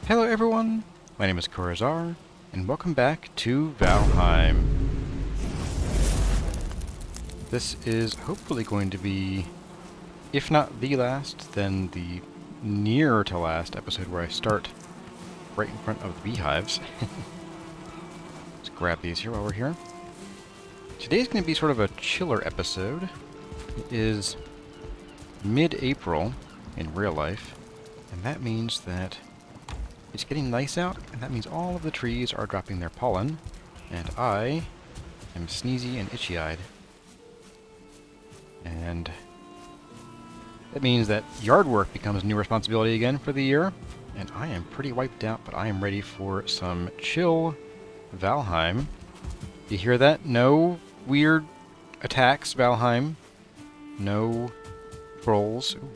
Hello everyone, my name is Kurazarrh, and welcome back to Valheim. This is hopefully going to be, if not the last, then the near to last episode where I start right in front of the beehives. Let's grab these here while we're here. Today's going to be sort of a chiller episode. It is mid-April in real life, and that means that it's getting nice out, and that means all of the trees are dropping their pollen, and I am sneezy and itchy-eyed. And that means that yard work becomes a new responsibility again for the year, and I am pretty wiped out, but I am ready for some chill Valheim. You hear that? No weird attacks, Valheim. No trolls. Ooh.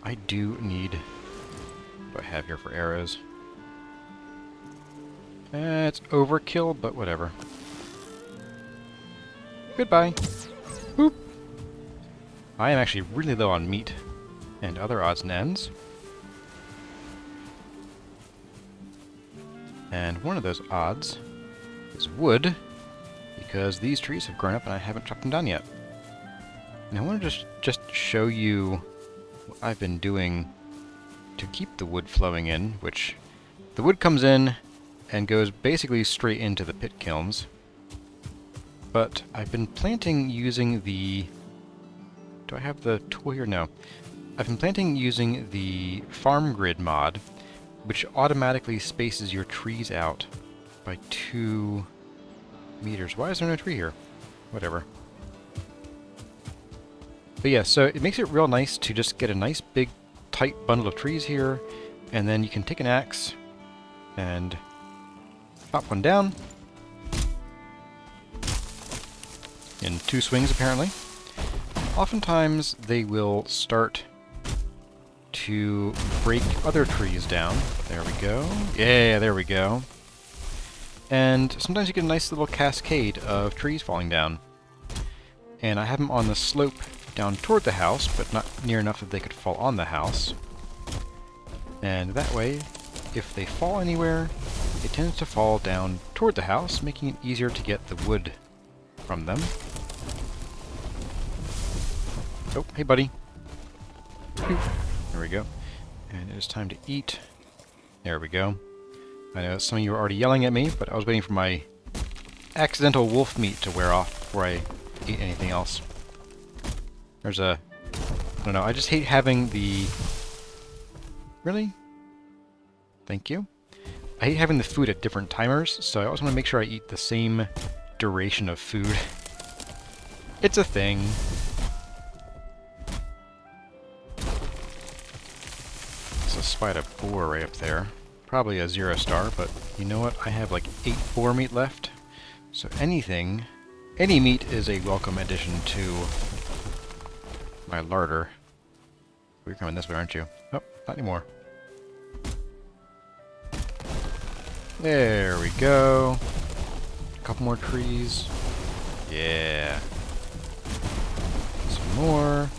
I do need... what do I have here for arrows? It's overkill, but whatever. Goodbye. Boop. I am actually really low on meat and other odds and ends. And one of those odds is wood, because these trees have grown up and I haven't chopped them down yet. And I want to just show you what I've been doing to keep the wood flowing in, which the wood comes in and goes basically straight into the pit kilns. But I've been planting using the... do I have the tool here? No. I've been planting using the FarmGrid mod, which automatically spaces your trees out by 2 meters. Why is there no tree here? Whatever. But yeah, so it makes it real nice to just get a nice big tight bundle of trees here, and then you can take an axe and chop one down in 2 swings apparently. Oftentimes they will start to break other trees down. There we go. Yeah, there we go. And sometimes you get a nice little cascade of trees falling down. And I have them on the slope down toward the house, but not near enough that they could fall on the house. And that way, if they fall anywhere, it tends to fall down toward the house, making it easier to get the wood from them. Oh, hey buddy. There we go. And it is time to eat. There we go. I know some of you are already yelling at me, but I was waiting for my accidental wolf meat to wear off before I ate anything else. There's a... I don't know, I just hate having the... Really? Thank you. I hate having the food at different timers, so I always want to make sure I eat the same duration of food. It's a thing. There's a spider boar right up there. Probably a 0-star, but you know what? I have like 8 boar meat left. So anything, any meat is a welcome addition to my larder. You're coming this way, aren't you? Oh, not anymore. There we go. A couple more trees. Yeah. Some more.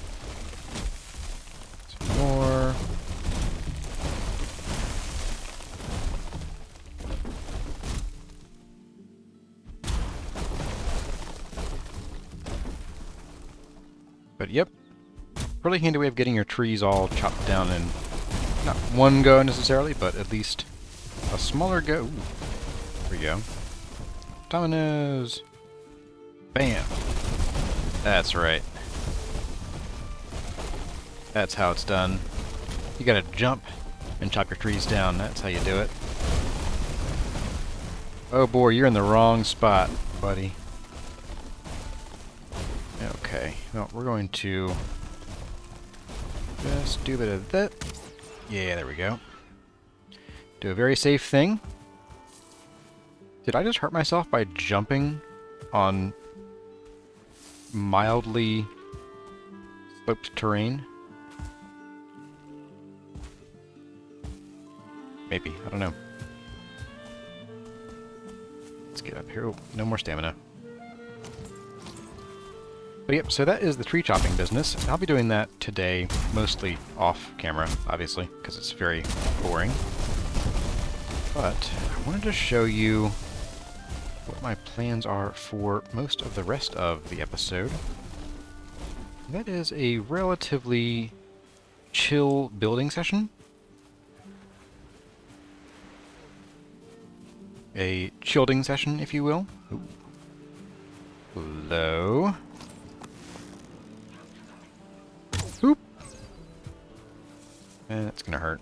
Some more. But yep. Really handy way of getting your trees all chopped down in not one go necessarily, but at least a smaller go. Ooh, there we go. Dominoes! Bam! That's right. That's how it's done. You gotta jump and chop your trees down. That's how you do it. Oh boy, you're in the wrong spot, buddy. Okay, well, we're going to just do a bit of that. Yeah, there we go. Do a very safe thing. Did I just hurt myself by jumping on mildly sloped terrain? Maybe, I don't know. Let's get up here. Oh, no more stamina. But yep, so that is the tree chopping business. I'll be doing that today, mostly off camera, obviously, because it's very boring. But I wanted to show you what my plans are for most of the rest of the episode. That is a relatively chill building session. A chillding session, if you will. Ooh. Hello. Oop. That's gonna hurt.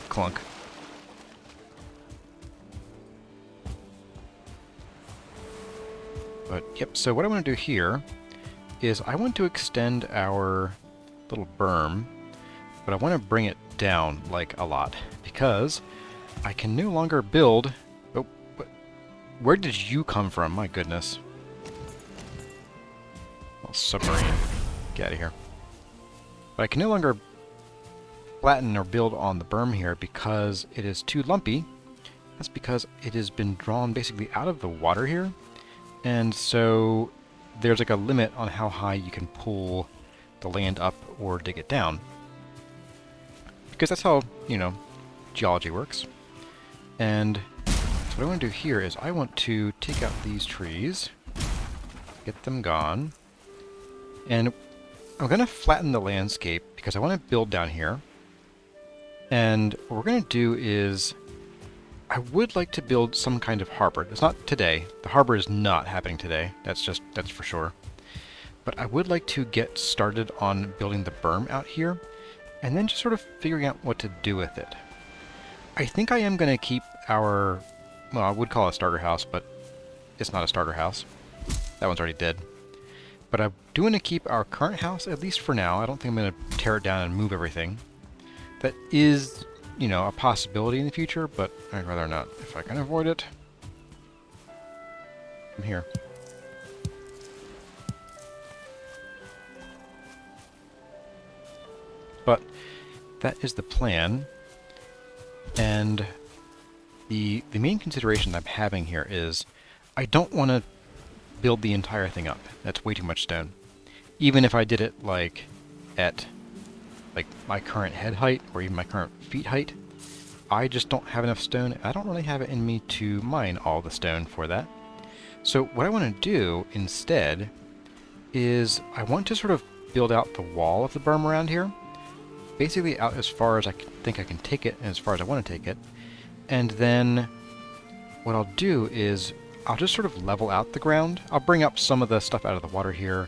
Clunk. But, yep, so what I want to do here is I want to extend our little berm, but I want to bring it down, like, a lot, because I can no longer build... Oh, where did you come from? My goodness. Little submarine. Get out of here. But I can no longer flatten or build on the berm here because it is too lumpy. That's because it has been drawn basically out of the water here. And so there's like a limit on how high you can pull the land up or dig it down. Because that's how, you know, geology works. And so what I want to do here is I want to take out these trees, get them gone, and I'm going to flatten the landscape because I want to build down here. And what we're going to do is I would like to build some kind of harbor. It's not today. The harbor is not happening today. That's for sure. But I would like to get started on building the berm out here and then just sort of figuring out what to do with it. I think I am going to keep our, well, I would call it a starter house, but it's not a starter house. That one's already dead. But I do want to keep our current house, at least for now. I don't think I'm going to tear it down and move everything. That is, you know, a possibility in the future, but I'd rather not. If I can avoid it, I'm here. But that is the plan, and the main consideration I'm having here is I don't want to build the entire thing up. That's way too much stone. Even if I did it like at my current head height or even my current feet height, I just don't have enough stone. I don't really have it in me to mine all the stone for that. So what I want to do instead is I want to sort of build out the wall of the berm around here, basically out as far as I think I can take it and as far as I want to take it. And then what I'll do is I'll just sort of level out the ground. I'll bring up some of the stuff out of the water here,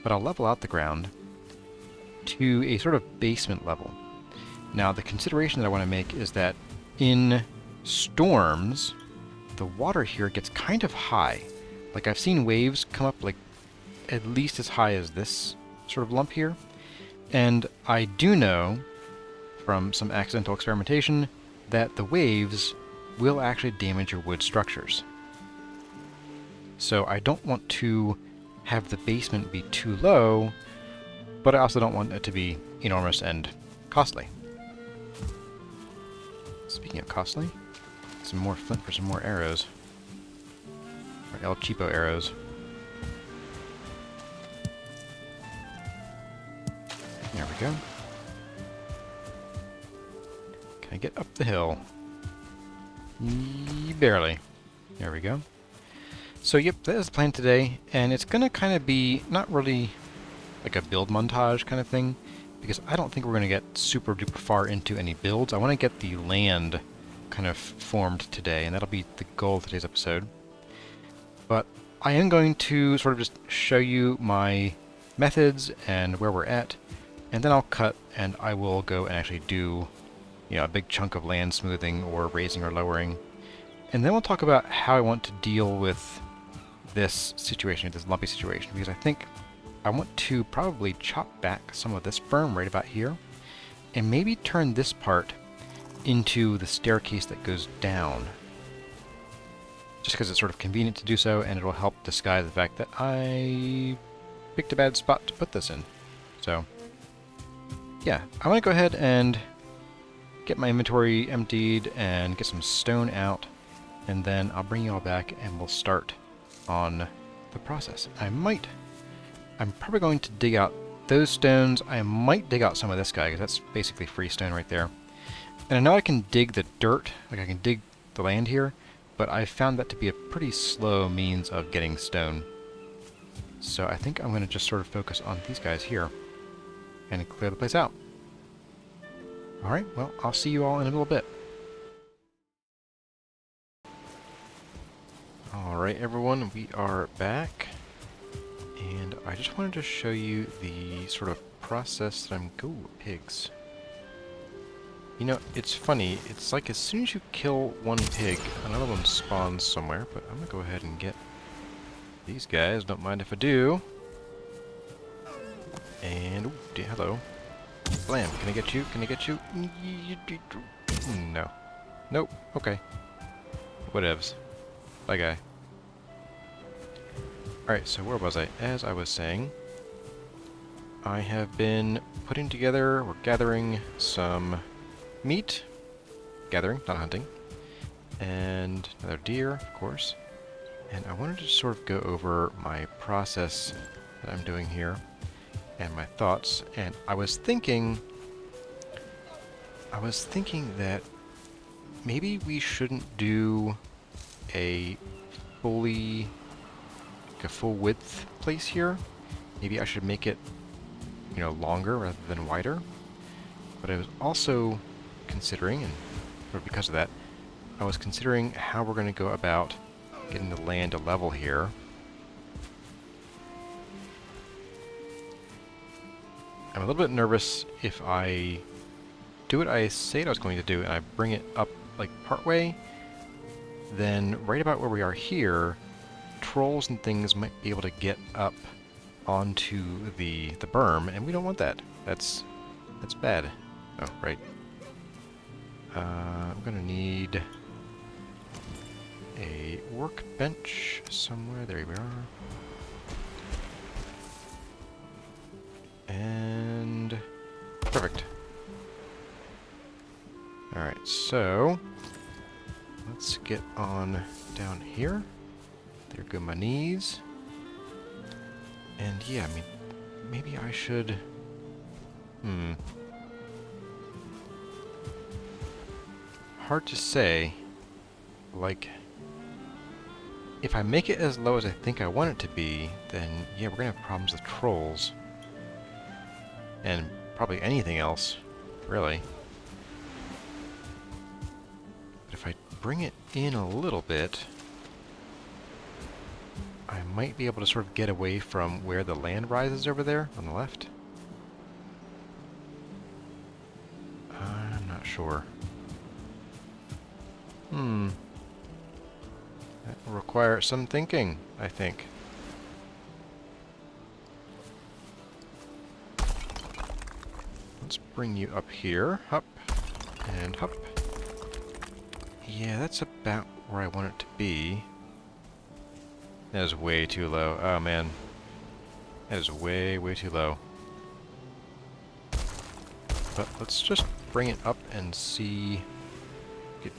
but I'll level out the ground to a sort of basement level. Now, the consideration that I want to make is that in storms, the water here gets kind of high. Like, I've seen waves come up like at least as high as this sort of lump here. And I do know from some accidental experimentation that the waves will actually damage your wood structures. So I don't want to have the basement be too low, but I also don't want it to be enormous and costly. Speaking of costly, some more flint for some more arrows. Or El Cheapo arrows. There we go. Can I get up the hill? Barely. There we go. So yep, that is the plan today, and it's going to kind of be not really like a build montage kind of thing, because I don't think we're going to get super duper far into any builds. I want to get the land kind of formed today, and that'll be the goal of today's episode. But I am going to sort of just show you my methods and where we're at, and then I'll cut and I will go and actually do, you know, a big chunk of land smoothing or raising or lowering. And then we'll talk about how I want to deal with this situation, this lumpy situation, because I think I want to probably chop back some of this berm right about here, and maybe turn this part into the staircase that goes down. Just because it's sort of convenient to do so, and it'll help disguise the fact that I picked a bad spot to put this in. So, yeah, I want to go ahead and get my inventory emptied and get some stone out, and then I'll bring you all back and we'll start on the process. I'm probably going to dig out those stones, I might dig out some of this guy, because that's basically free stone right there. And I know I can dig the dirt, like I can dig the land here, but I found that to be a pretty slow means of getting stone. So I think I'm going to just sort of focus on these guys here and clear the place out. Alright, well, I'll see you all in a little bit. Alright everyone, we are back. And I just wanted to show you the sort of process that I'm... Go, pigs. You know, it's funny, it's like as soon as you kill one pig, another one spawns somewhere, but I'm gonna go ahead and get these guys, don't mind if I do. And, ooh, hello. Blam, can I get you? Can I get you? No. Nope, okay. Whatevs. Bye, guy. Alright, so where was I? As I was saying, I have been putting together, or gathering some meat. Gathering, not hunting. And another deer, of course. And I wanted to sort of go over my process that I'm doing here and my thoughts. And I was thinking that maybe we shouldn't do a fully, like a full width place here. Maybe I should make it, you know, longer rather than wider. But I was also considering, and or because of that, I was considering how we're going to go about getting the land to level here. I'm a little bit nervous if I do what I said I was going to do and I bring it up like partway, then right about where we are here, trolls and things might be able to get up onto the berm, and we don't want that. That's bad. Oh, right. I'm gonna need a workbench somewhere. There we are. And perfect. Alright, so let's get on down here. There go my knees. And yeah, I mean, maybe I should... Hard to say. Like, if I make it as low as I think I want it to be, then yeah, we're gonna have problems with trolls. And probably anything else, really. But if I bring it in a little bit, I might be able to sort of get away from where the land rises over there on the left. I'm not sure. That will require some thinking, I think. Let's bring you up here. Up. And up. Yeah, that's about where I want it to be. That is way too low. Oh, man. That is way, way too low. But let's just bring it up and see... Get...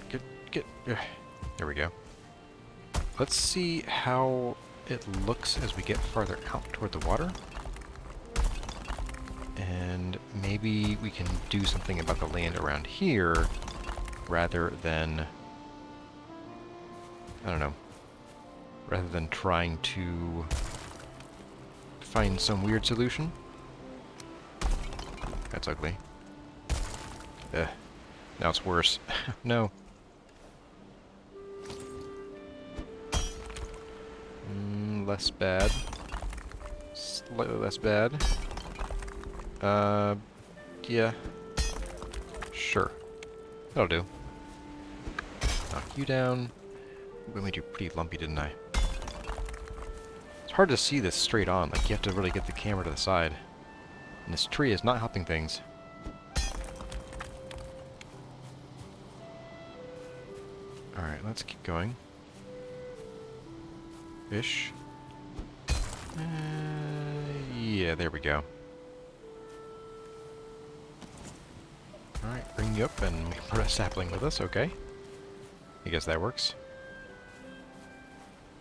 There we go. Let's see how it looks as we get farther out toward the water. And maybe we can do something about the land around here rather than... I don't know. Rather than trying to find some weird solution. That's ugly. Ugh. Now it's worse. No. Less bad. Slightly less bad. Yeah. Sure. That'll do. Knock you down. We made you pretty lumpy, didn't I? It's hard to see this straight on. Like, you have to really get the camera to the side. And this tree is not helping things. Alright, let's keep going. Fish. Yeah, there we go. Alright, bring you up and put a sapling with us, okay. I guess that works.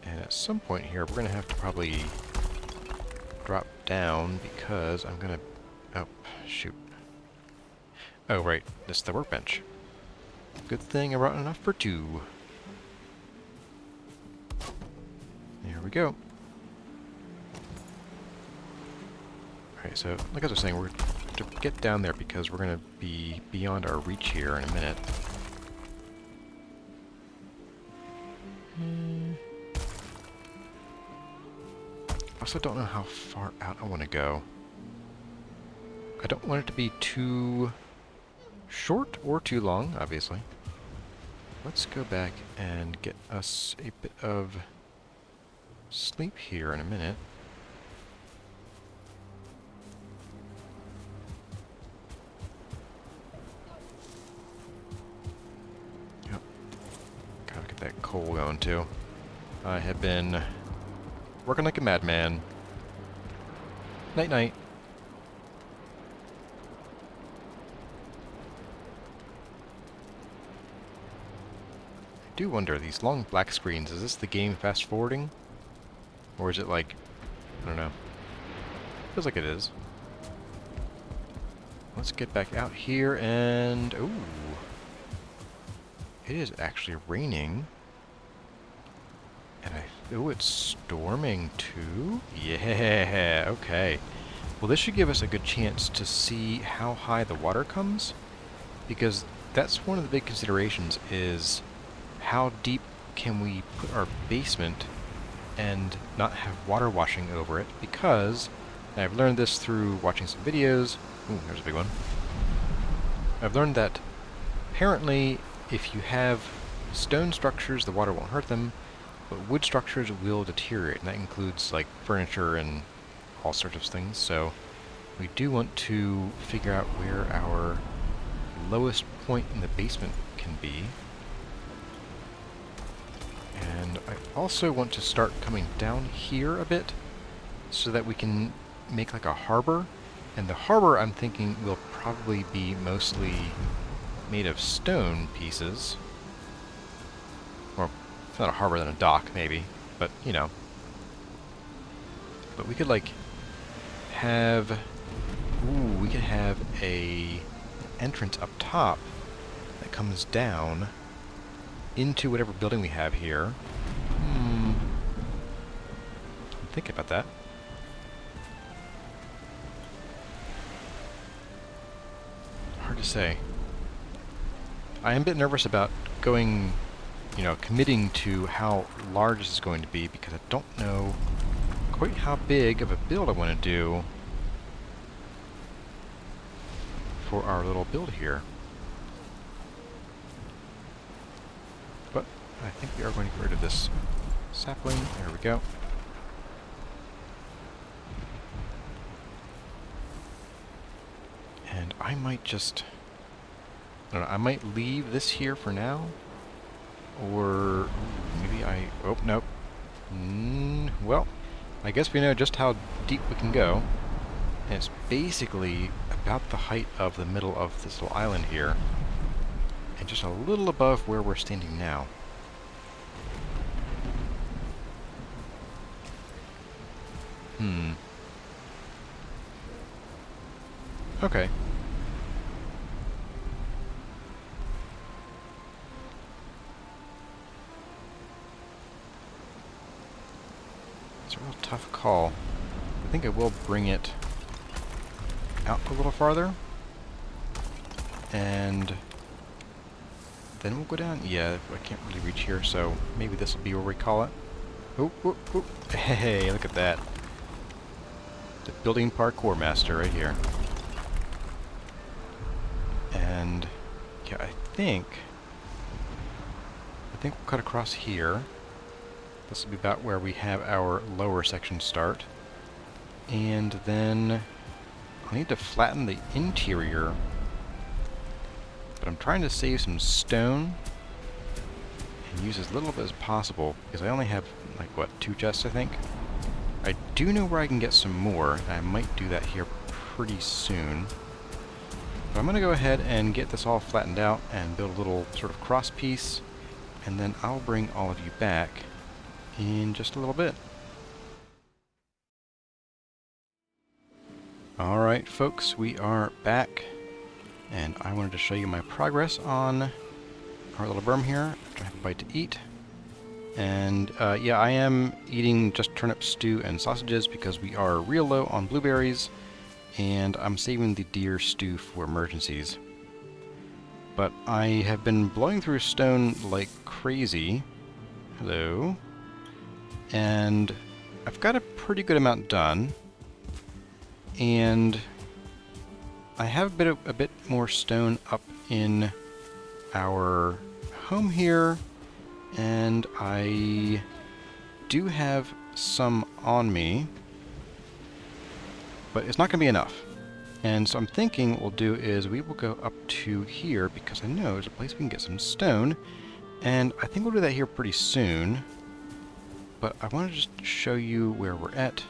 And at some point here, we're going to have to probably drop down because I'm gonna... Oh, shoot. Oh, right. This is the workbench. Good thing I brought enough for two. There we go. Alright, so like I was saying, we're to get down there because we're going to be beyond our reach here in a minute. I also don't know how far out I want to go. I don't want it to be too short or too long, obviously. Let's go back and get us a bit of sleep here in a minute. Yep. Gotta get that coal going too. I have been working like a madman. Night night. I do wonder, these long black screens, is this the game fast forwarding? Or is it like, I don't know. Feels like it is. Let's get back out here and, ooh. It is actually raining. And ooh, it's storming too? Yeah, okay. Well, this should give us a good chance to see how high the water comes, because that's one of the big considerations, is how deep can we put our basement and not have water washing over it, because, and I've learned this through watching some videos, ooh, there's a big one. I've learned that apparently if you have stone structures, the water won't hurt them, but wood structures will deteriorate, and that includes like furniture and all sorts of things. So we do want to figure out where our lowest point in the basement can be. And I also want to start coming down here a bit so that we can make like a harbor. And the harbor, I'm thinking, will probably be mostly made of stone pieces. Or, it's not a harbor, than a dock, maybe. But, you know. But we could, like, have... Ooh, we could have a entrance up top that comes down into whatever building we have here. I'm thinking about that. Hard to say. I am a bit nervous about going, you know, committing to how large this is going to be, because I don't know quite how big of a build I want to do for our little build here. But I think we are going to get rid of this sapling. There we go. And I might just... I don't know, I might leave this here for now. Or maybe I... Oh, nope. Well, I guess we know just how deep we can go. And it's basically about the height of the middle of this little island here. And just a little above where we're standing now. Okay. It's a real tough call. I think I will bring it out a little farther. And then we'll go down. Yeah, I can't really reach here, so maybe this will be where we call it. Oop, oop, oop. Hey, look at that. The building parkour master right here. And yeah, I think we'll cut across here. This will be about where we have our lower section start. And then I need to flatten the interior, but I'm trying to save some stone and use as little of it as possible, because I only have, like, what, 2 chests, I think? I do know where I can get some more, and I might do that here pretty soon. But I'm going to go ahead and get this all flattened out and build a little sort of cross piece, and then I'll bring all of you back in just a little bit. Alright folks, we are back, and I wanted to show you my progress on our little berm here after I have a bite to eat. And yeah, I am eating just turnip stew and sausages because we are real low on blueberries, and I'm saving the deer stew for emergencies. But I have been blowing through stone like crazy. Hello. And I've got a pretty good amount done. And I have a bit more stone up in our home here, and I do have some on me, but it's not going to be enough. And so I'm thinking what we'll do is we will go up to here, because I know there's a place we can get some stone, and I think we'll do that here pretty soon. But I want to just show you where we're at,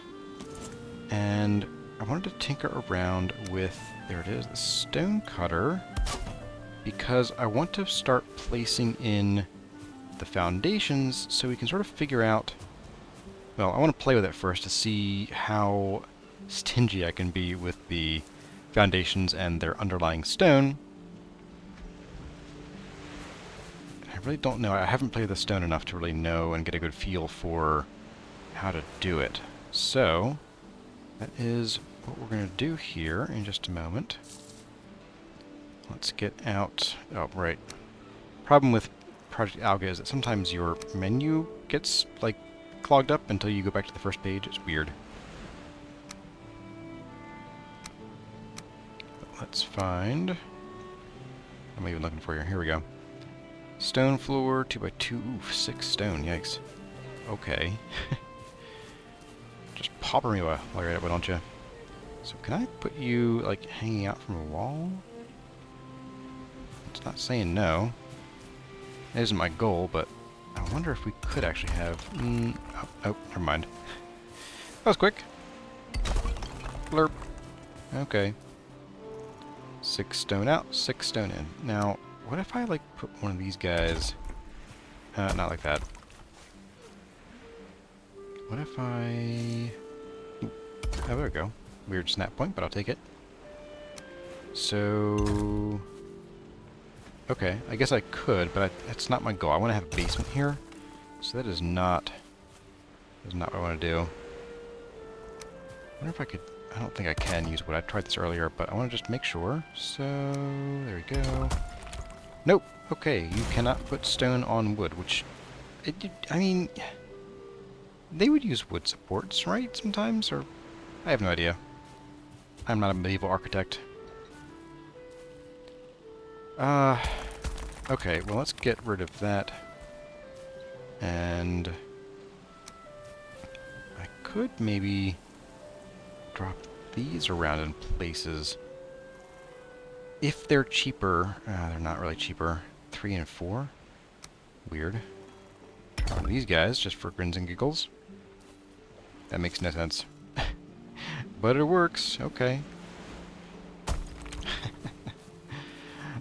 and I wanted to tinker around with, there it is, the stone cutter, because I want to start placing in the foundations so we can sort of figure out, well, I want to play with it first to see how stingy I can be with the foundations and their underlying stone. I really don't know. I haven't played with the stone enough to really know and get a good feel for how to do it. So that is what we're going to do here in just a moment. Let's get out... Oh, right. Problem with ProjectAuga is that sometimes your menu gets, like, clogged up until you go back to the first page. It's weird. But let's find... I'm even looking for you. Here we go. Stone floor, 2x2. Oof, 6 stone. Yikes. Okay. Just popper me while you're at it, why don't you? So can I put you, like, hanging out from a wall? It's not saying no. It isn't my goal, but I wonder if we could actually have... oh, never mind. That was quick. Blurp. Okay. 6 stone out, 6 stone in. Now, what if I, like, put one of these guys... not like that. What if I... Ooh. Oh, there we go. Weird snap point, but I'll take it. So... Okay, I guess I could, but that's not my goal. I want to have a basement here. So that is not what I want to do. I wonder if I could... I don't think I can use wood. I tried this earlier, but I want to just make sure. So, there we go. Nope! Okay, you cannot put stone on wood, which... I mean... They would use wood supports, right? Sometimes? Or... I have no idea. I'm not a medieval architect. Okay, well, let's get rid of that. And... I could maybe drop these around in places. If they're cheaper... they're not really cheaper. 3 and 4? Weird. Try one of these guys, just for grins and giggles. That makes no sense. But it works. Okay.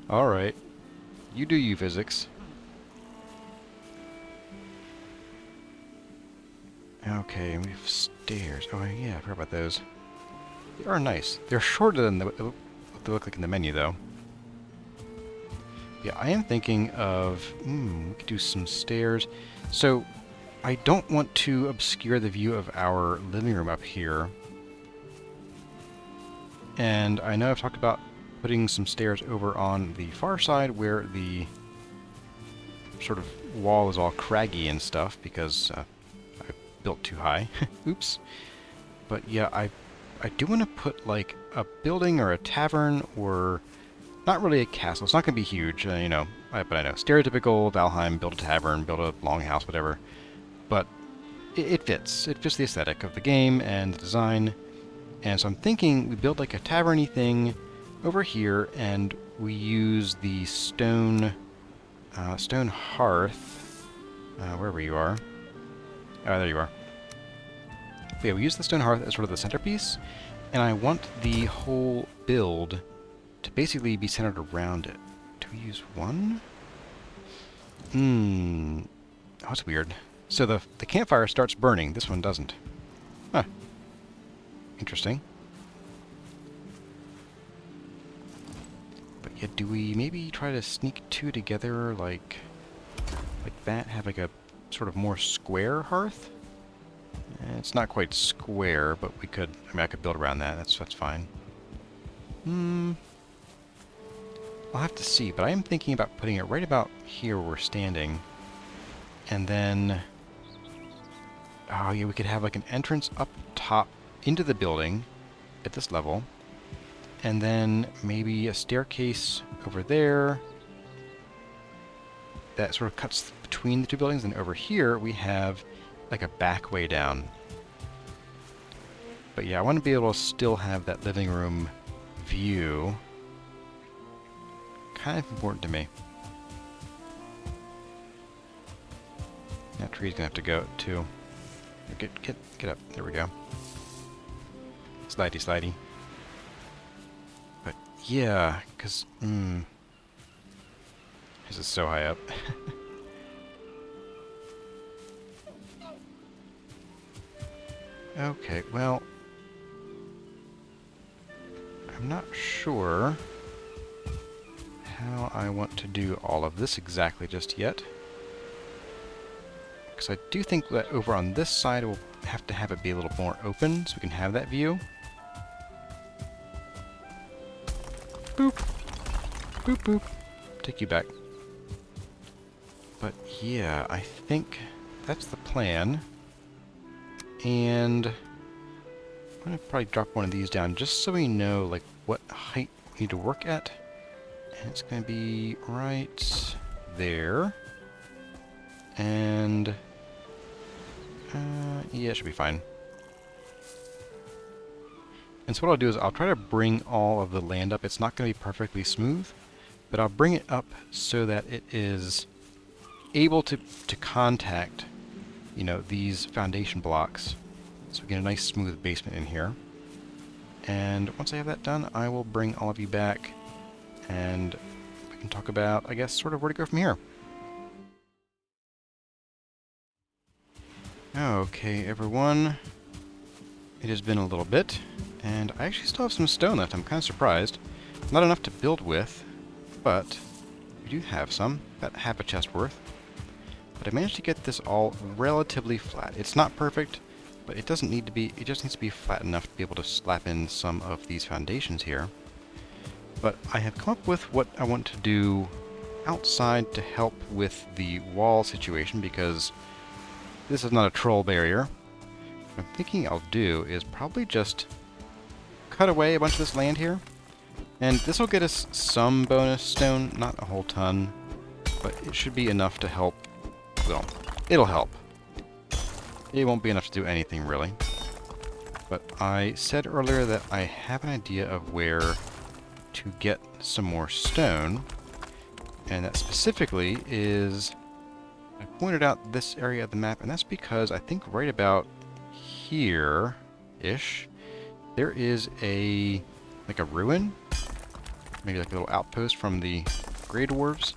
Alright. You do you, physics. Okay, we have stairs. Oh, yeah, I forgot about those. They are nice. They're shorter than what they look like in the menu, though. Yeah, I am thinking of... we could do some stairs. So, I don't want to obscure the view of our living room up here. And I know I've talked about putting some stairs over on the far side where the sort of wall is all craggy and stuff because I built too high. Oops. But yeah, I do want to put like a building or a tavern or not really a castle. It's not going to be huge, you know, but I know. Stereotypical Valheim, build a tavern, build a longhouse, whatever. But it fits. It fits the aesthetic of the game and the design. And so I'm thinking we build like a tavern-y thing over here, and we use the stone hearth, wherever you are. Oh, there you are. But yeah, we use the stone hearth as sort of the centerpiece, and I want the whole build to basically be centered around it. Do we use one? Oh, that's weird. So the campfire starts burning. This one doesn't. Huh. Interesting. Yeah, do we maybe try to sneak two together like that? Have like a sort of more square hearth? It's not quite square, but we could, I mean, I could build around that. That's fine. I'll have to see, but I am thinking about putting it right about here where we're standing. And then, oh yeah, we could have like an entrance up top into the building at this level. And then maybe a staircase over there that sort of cuts between the two buildings. And over here we have like a back way down. But yeah, I want to be able to still have that living room view. Kind of important to me. That tree's gonna have to go too. Get up. There we go. Slidey, slidey. But yeah, because this is so high up. Okay, well, I'm not sure how I want to do all of this exactly just yet. Because I do think that over on this side we'll have to have it be a little more open so we can have that view. Boop. Boop, boop. Take you back. But yeah, I think that's the plan. And I'm going to probably drop one of these down just so we know like what height we need to work at. And it's going to be right there. And yeah, it should be fine. And so what I'll do is I'll try to bring all of the land up. It's not going to be perfectly smooth, but I'll bring it up so that it is able to contact, you know, these foundation blocks. So we get a nice smooth basement in here. And once I have that done, I will bring all of you back and we can talk about, I guess, sort of where to go from here. Okay, everyone. It has been a little bit, and I actually still have some stone left. I'm kind of surprised. Not enough to build with, but we do have some. About half a chest worth. But I managed to get this all relatively flat. It's not perfect, but it doesn't need to be. It just needs to be flat enough to be able to slap in some of these foundations here. But I have come up with what I want to do outside to help with the wall situation, because this is not a troll barrier. What I'm thinking I'll do is probably just cut away a bunch of this land here. And this will get us some bonus stone, not a whole ton, but it should be enough to help. Well, it'll help. It won't be enough to do anything, really. But I said earlier that I have an idea of where to get some more stone. And that specifically is, I pointed out this area of the map, and that's because I think right about here-ish, there is like a ruin, maybe like a little outpost from the Grey Dwarves,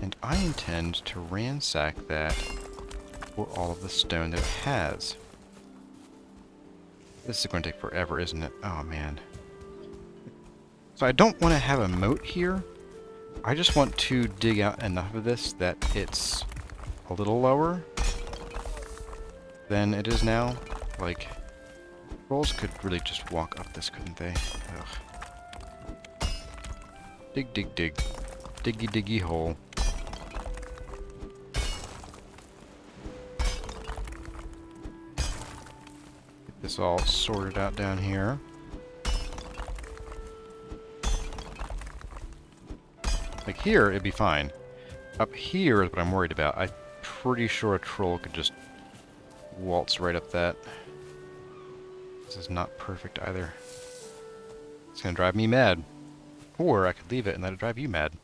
and I intend to ransack that for all of the stone that it has. This is going to take forever, isn't it? Oh, man. So I don't want to have a moat here. I just want to dig out enough of this that it's a little lower than it is now. Like, trolls could really just walk up this, couldn't they? Ugh. Dig, dig, dig. Diggy, diggy hole. Get this all sorted out down here. Like here, it'd be fine. Up here is what I'm worried about. I'm pretty sure a troll could just waltz right up that. This is not perfect either. It's gonna drive me mad. Or I could leave it and let it drive you mad.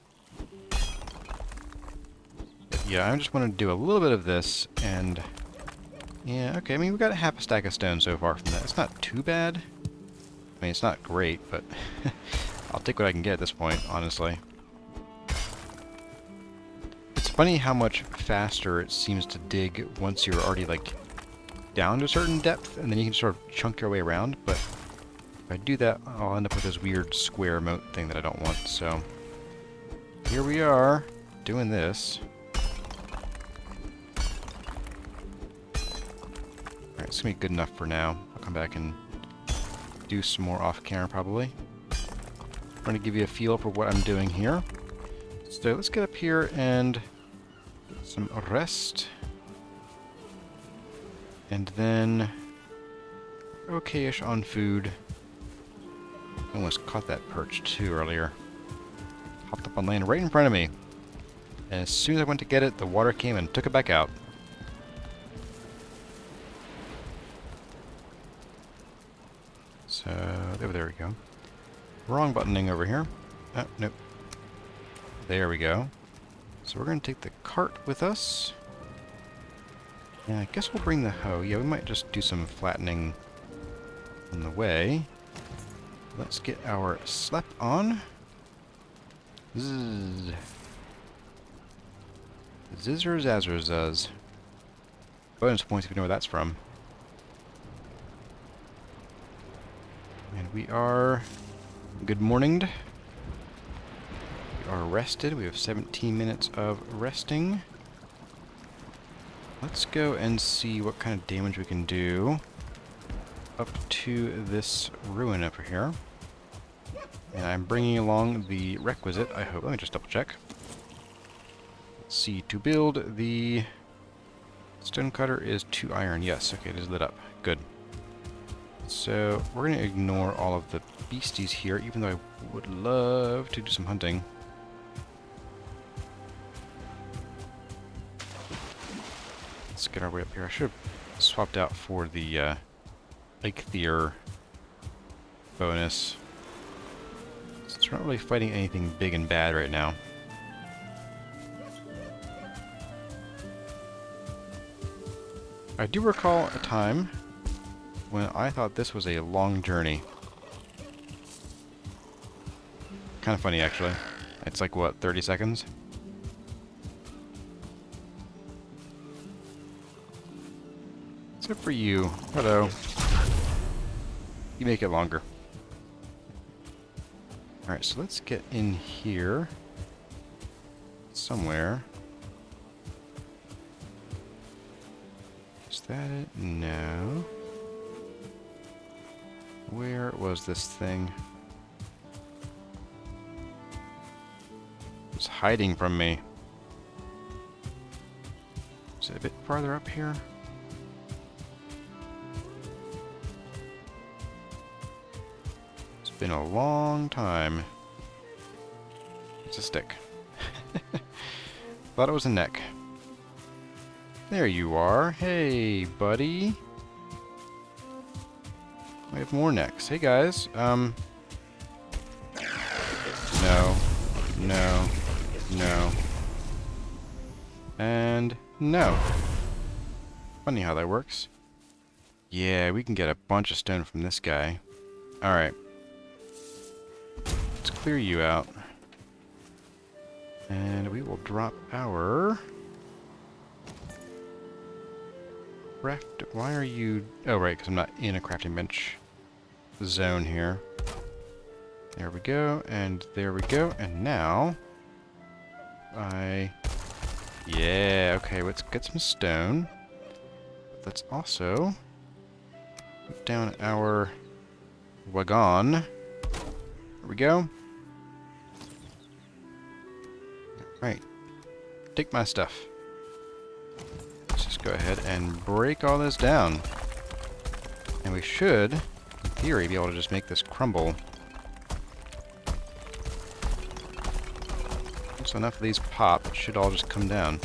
But yeah, I just want to do a little bit of this, and yeah, okay, I mean, we got a half a stack of stone so far from that. It's not too bad. I mean, it's not great, but I'll take what I can get at this point, honestly. It's funny how much faster it seems to dig once you're already, like, down to a certain depth, and then you can sort of chunk your way around, but if I do that, I'll end up with this weird square moat thing that I don't want, so here we are, doing this. Alright, it's gonna be good enough for now. I'll come back and do some more off-camera, probably. I'm going to give you a feel for what I'm doing here. So let's get up here and get some rest. And then okay-ish on food. I almost caught that perch too earlier. Popped up on land right in front of me. And as soon as I went to get it, the water came and took it back out. So, there we go. Wrong buttoning over here. Oh, nope. There we go. So we're going to take the cart with us. And I guess we'll bring the hoe. Yeah, we might just do some flattening on the way. Let's get our slep on. Zzz. Zizzer zazzer zuzz. Bonus points if you know where that's from. And we are good morninged. We are rested. We have 17 minutes of resting. Let's go and see what kind of damage we can do up to this ruin over here. And I'm bringing along the requisite, I hope. Let me just double check. Let's see. To build the stone cutter is 2 iron. Yes, okay, it is lit up. Good. So we're going to ignore all of the beasties here, even though I would love to do some hunting. Let's get our way up here. I should have swapped out for the Eikthyr bonus. Since we're not really fighting anything big and bad right now. I do recall a time when I thought this was a long journey. Kind of funny, actually. It's like, what, 30 seconds? Except for you. Hello. You make it longer. Alright, so let's get in here. Somewhere. Is that it? No. Where was this thing? It's hiding from me. Is it a bit farther up here? It's been a long time. It's a stick. Thought it was a neck. There you are. Hey, buddy. We have more necks. Hey, guys. No. No. No. And no. Funny how that works. Yeah, we can get a bunch of stone from this guy. Alright. Let's clear you out. And we will drop our... craft... Why are you... Oh, right, because I'm not in a crafting bench zone here. There we go, and there we go, and now... Yeah, okay, let's get some stone. Let's also... put down our... wagon. There we go. Right. Take my stuff. Let's just go ahead and break all this down. And we should, in theory, be able to just make this crumble. Once enough of these pop, it should all just come down.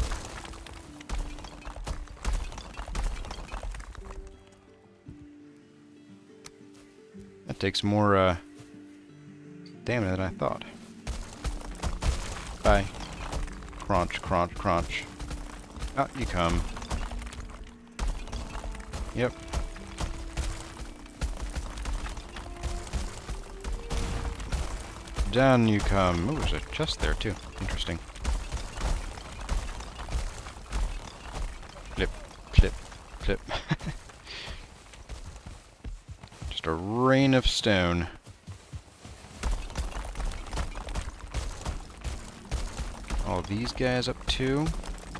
That takes more stamina than I thought. Bye. Crunch, crunch, crunch. Out you come. Yep. Down you come. Ooh, there's a chest there too. Interesting. Clip, clip, clip. Just a rain of stone. all these guys up too.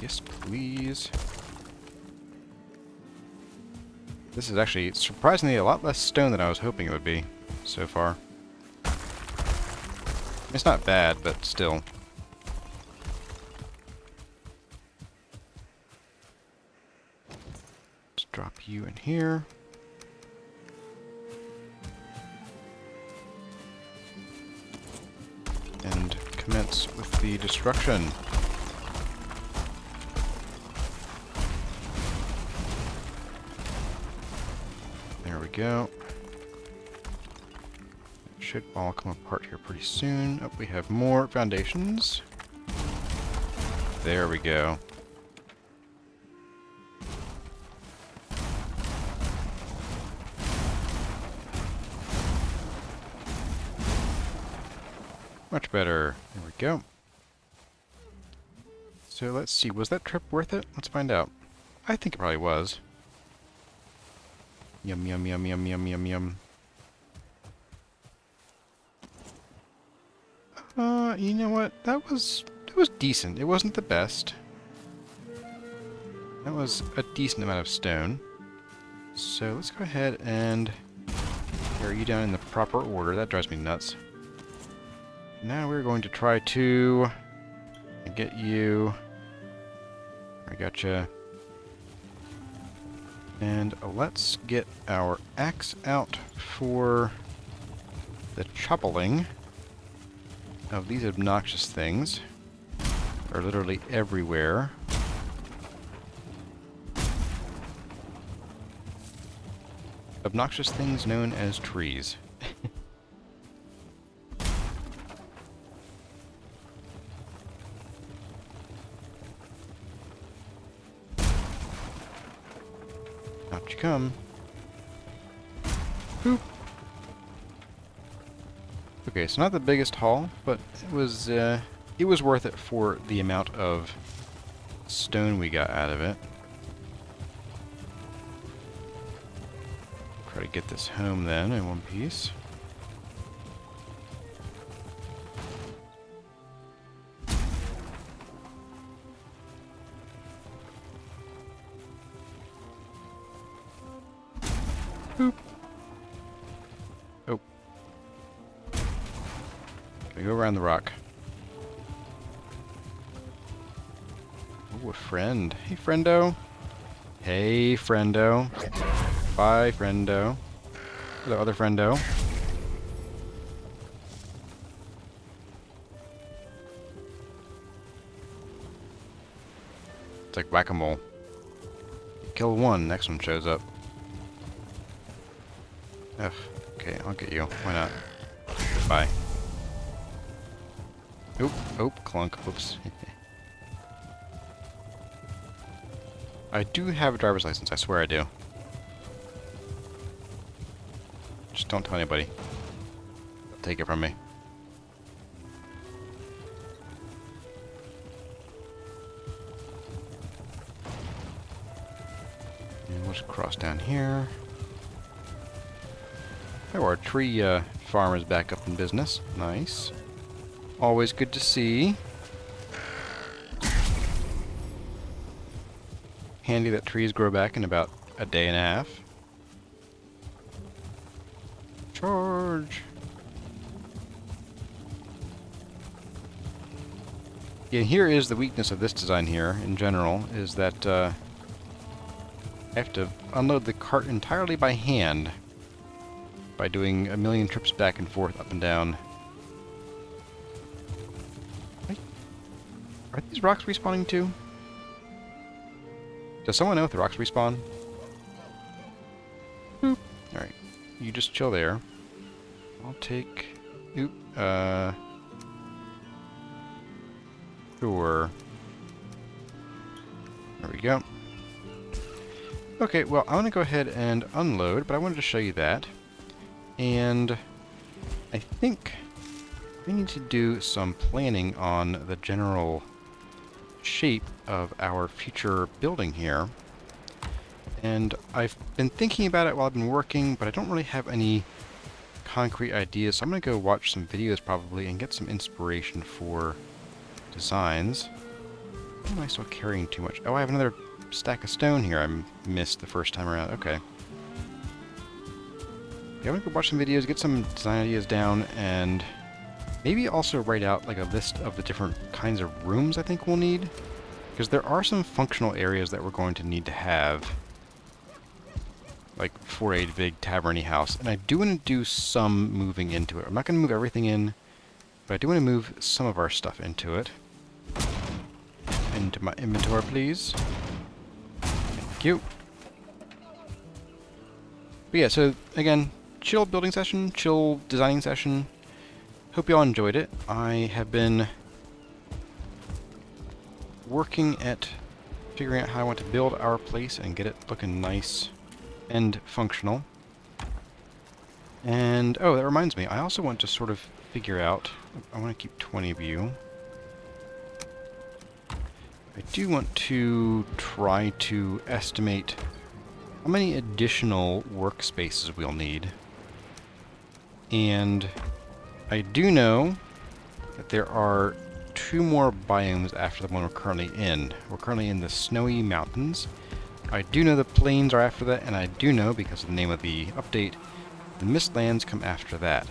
Yes, please. This is actually surprisingly a lot less stone than I was hoping it would be so far. It's not bad, but still. Let's drop you in here. And commence with the destruction. There we go. It should all come apart here pretty soon. Oh, we have more foundations. There we go. Much better. There we go. So let's see, was that trip worth it? Let's find out. I think it probably was. Yum, yum, yum, yum, yum, yum, yum. You know what? It was decent. It wasn't the best. That was a decent amount of stone. So let's go ahead and carry you down in the proper order. That drives me nuts. Now we're going to try to get you. I gotcha. And let's get our axe out for the chopping of these obnoxious things. They're literally everywhere. Obnoxious things known as trees. Out you come. Boop. Okay, so not the biggest haul, but it was worth it for the amount of stone we got out of it. Try to get this home then in one piece. Boop. Oh. Gotta go around the rock. Oh, a friend. Hey, friendo. Hey, friendo. Bye, friendo. Hello, other friendo. It's like whack-a-mole. You kill one, next one shows up. Ugh. Okay, I'll get you. Why not? Bye. Oop, oop, clunk. Whoops. I do have a driver's license, I swear I do. Just don't tell anybody. They'll take it from me. And we'll just cross down here. Oh, our tree farm is back up in business. Nice. Always good to see. Handy that trees grow back in about a day and a half. Charge! Yeah, here is the weakness of this design here, in general, is that I have to unload the cart entirely by hand by doing a million trips back and forth, up and down. Wait, are these rocks respawning too? Does someone know if the rocks respawn? Boop. Alright. You just chill there. I'll take... Oop. Sure. There we go. Okay, well, I want to go ahead and unload, but I wanted to show you that. And I think we need to do some planning on the general shape of our future building here. And I've been thinking about it while I've been working, but I don't really have any concrete ideas, so I'm going to go watch some videos probably and get some inspiration for designs. Why am I still carrying too much? Oh, I have another stack of stone here I missed the first time around. Okay. Yeah, I'm gonna go watch some videos, get some design ideas down, and maybe also write out like a list of the different kinds of rooms I think we'll need. Because there are some functional areas that we're going to need to have, like for a big taverny house. And I do want to do some moving into it. I'm not going to move everything in, but I do want to move some of our stuff into it. Into my inventory, please. Thank you. But yeah, so again, chill building session, chill designing session. Hope you all enjoyed it. I have been working at figuring out how I want to build our place and get it looking nice and functional. And, oh, that reminds me, I also want to sort of figure out, I want to keep 20 of you. I do want to try to estimate how many additional workspaces we'll need. And I do know that there are 2 more biomes after the one we're currently in. We're currently in the Snowy Mountains. I do know the plains are after that, and I do know, because of the name of the update, the Mistlands come after that.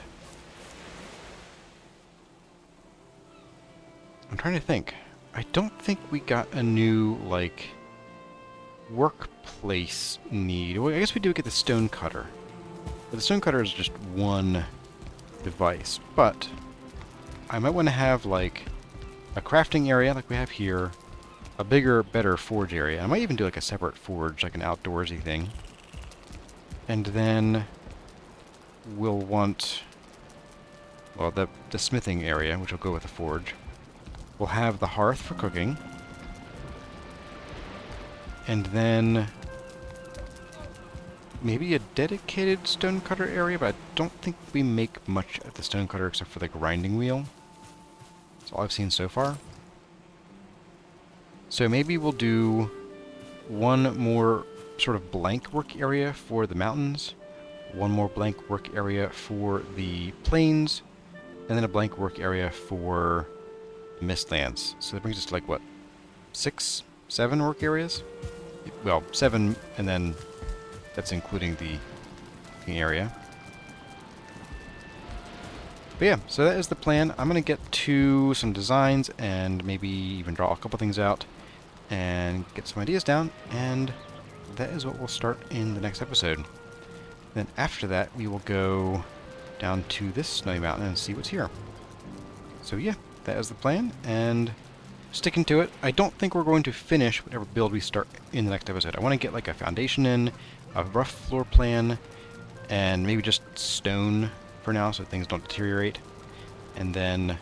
I'm trying to think. I don't think we got a new, like, workplace need. Well, I guess we do get the stone cutter. But the stone cutter is just one device. But I might want to have, like, a crafting area like we have here, a bigger, better forge area. I might even do like a separate forge, like an outdoorsy thing. And then we'll want, well, the smithing area, which will go with the forge. We'll have the hearth for cooking. And then maybe a dedicated stonecutter area, but I don't think we make much at the stonecutter except for the grinding wheel. That's all I've seen so far. So maybe we'll do one more sort of blank work area for the mountains, one more blank work area for the plains, and then a blank work area for the Mistlands. So that brings us to like, what, 6, 7 work areas? Well, 7, and then that's including the area. But yeah, so that is the plan. I'm going to get to some designs and maybe even draw a couple things out and get some ideas down, and that is what we'll start in the next episode. Then after that, we will go down to this snowy mountain and see what's here. So yeah, that is the plan, and sticking to it. I don't think we're going to finish whatever build we start in the next episode. I want to get like a foundation in, a rough floor plan, and maybe just stone for now so things don't deteriorate. And then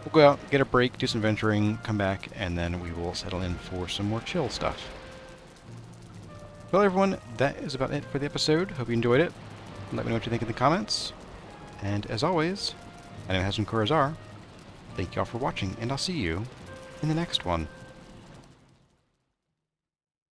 we'll go out, get a break, do some venturing, come back, and then we will settle in for some more chill stuff. Well, everyone, that is about it for the episode. Hope you enjoyed it. Let me know what you think in the comments. And as always, my name has been Kurazarrh. Thank you all for watching, and I'll see you in the next one.